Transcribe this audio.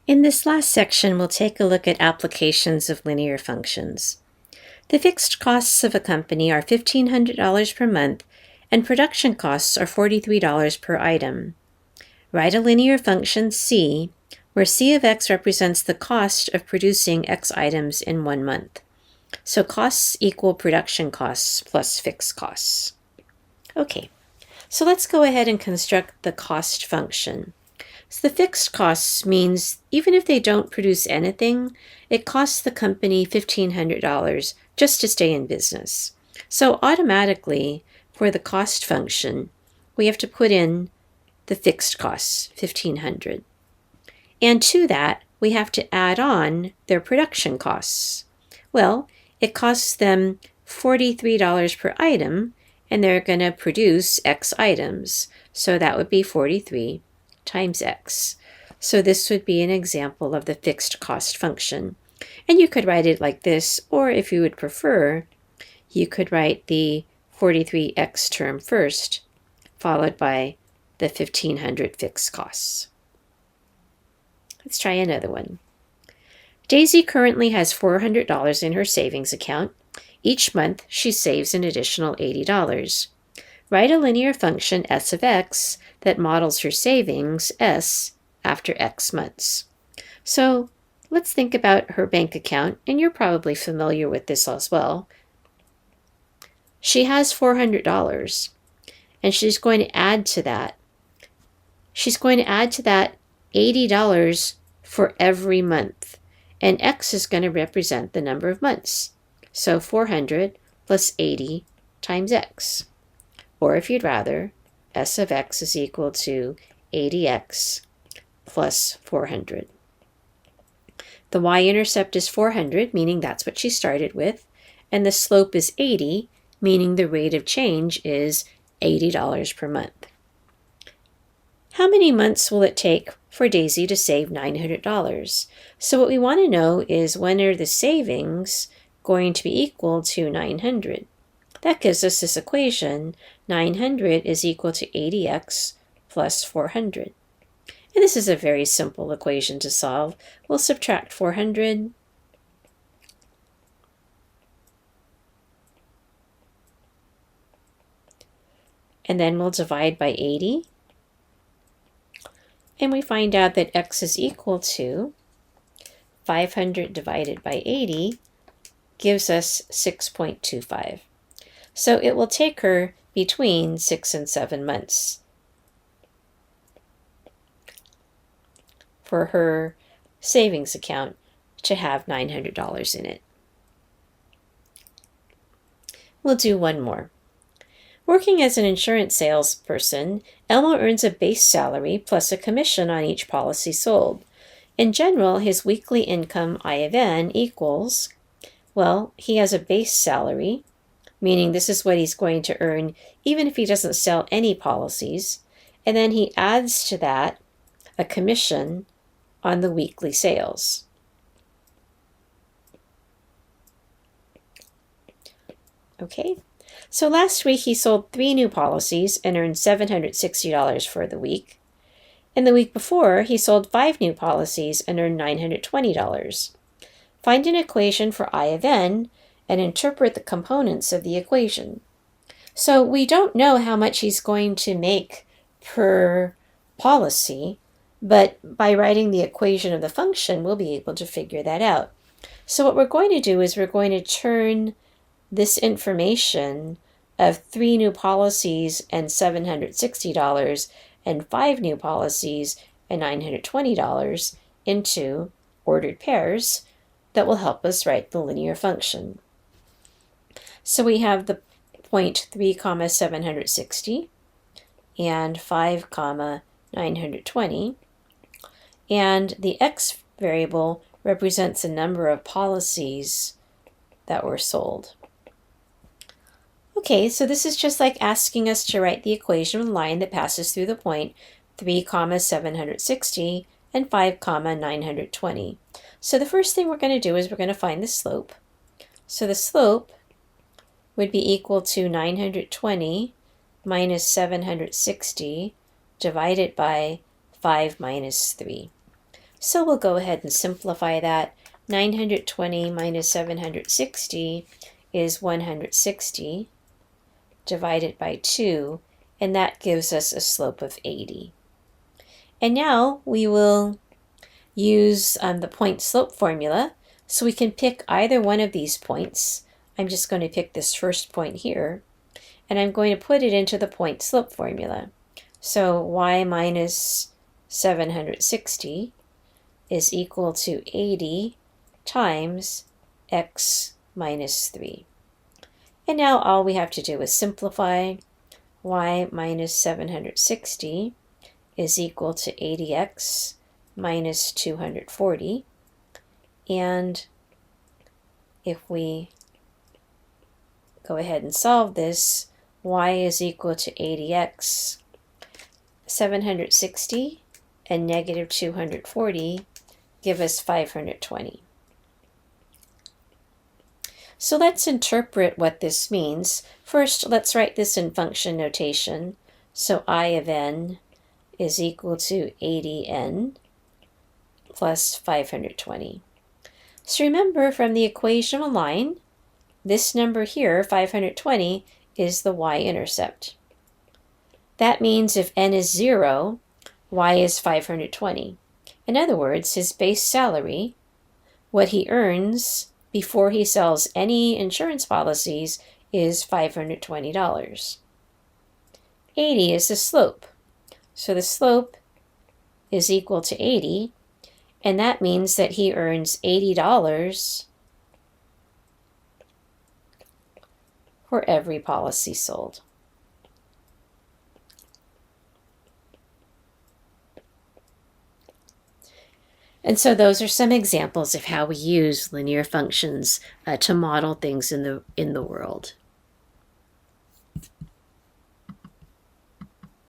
In this last section, we'll take a look at applications of linear functions. The fixed costs of a company are $1,500 per month, and production costs are $43 per item. Write a linear function C, where C of x represents the cost of producing x items in 1 month. So costs equal production costs plus fixed costs. Okay, so let's go ahead and construct the cost function. So the fixed costs means even if they don't produce anything, it costs the company $1,500 just to stay in business. So automatically, for the cost function, we have to put in the fixed costs, $1,500. And to that, we have to add on their production costs. Well, it costs them $43 per item, and they're going to produce X items. So that would be 43 times X. So this would be an example of the fixed cost function. And you could write it like this, or if you would prefer, you could write the 43X term first, followed by the 1,500 fixed costs. Let's try another one. Daisy currently has $400 in her savings account. Each month, she saves an additional $80. Write a linear function s of x that models her savings s after x months. So let's think about her bank account, and you're probably familiar with this as well. She has $400, and she's going to add to that. She's going to add to that $80 for every month, and x is going to represent the number of months. So 400 plus 80 times x. Or if you'd rather, s of x is equal to 80x plus 400. The y-intercept is 400, meaning that's what she started with, and the slope is 80, meaning the rate of change is $80 per month. How many months will it take for Daisy to save $900? So what we want to know is, when are the savings going to be equal to 900? That gives us this equation. 900 is equal to 80x plus 400. And this is a very simple equation to solve. We'll subtract 400. And then we'll divide by 80. And we find out that x is equal to 500 divided by 80 gives us 6.25. So it will take her between 6 and 7 months for her savings account to have $900 in it. We'll do one more. Working as an insurance salesperson, Elmo earns a base salary plus a commission on each policy sold. In general, his weekly income, I of n, equals, well, he has a base salary, meaning this is what he's going to earn even if he doesn't sell any policies, and then he adds to that a commission on the weekly sales. Okay, so last week he sold 3 new policies and earned $760 for the week. And the week before, he sold 5 new policies and earned $920. Find an equation for I of n and interpret the components of the equation. So we don't know how much he's going to make per policy, but by writing the equation of the function, we'll be able to figure that out. So what we're going to do is we're going to turn this information of 3 new policies and $760 and 5 new policies and $920 into ordered pairs that will help us write the linear function. So we have the point 3, 760 and 5, 920, and the x variable represents the number of policies that were sold. Okay, so this is just like asking us to write the equation with a line that passes through the point 3, 760 and 5, 920. So the first thing we're going to do is we're going to find the slope. So the slope would be equal to 920 minus 760 divided by 5 minus 3. So we'll go ahead and simplify that. 920 minus 760 is 160 divided by 2, and that gives us a slope of 80. And now we will use the point slope formula, so we can pick either one of these points. I'm just going to pick this first point here, and I'm going to put it into the point slope formula. So y minus 760 is equal to 80 times x minus 3. And now all we have to do is simplify. Y minus 760 is equal to 80x minus 240. And if we go ahead and solve this, y is equal to 80x. 760 and negative 240 give us 520. So let's interpret what this means. First, let's write this in function notation. So I of n is equal to 80n plus 520. So remember, from the equation of a line, this number here, 520, is the y-intercept. That means if n is 0, y is 520. In other words, his base salary, what he earns before he sells any insurance policies, is $520. 80 is the slope. So the slope is equal to 80, and that means that he earns $80 for every policy sold. And so those are some examples of how we use linear functions to model things in the world.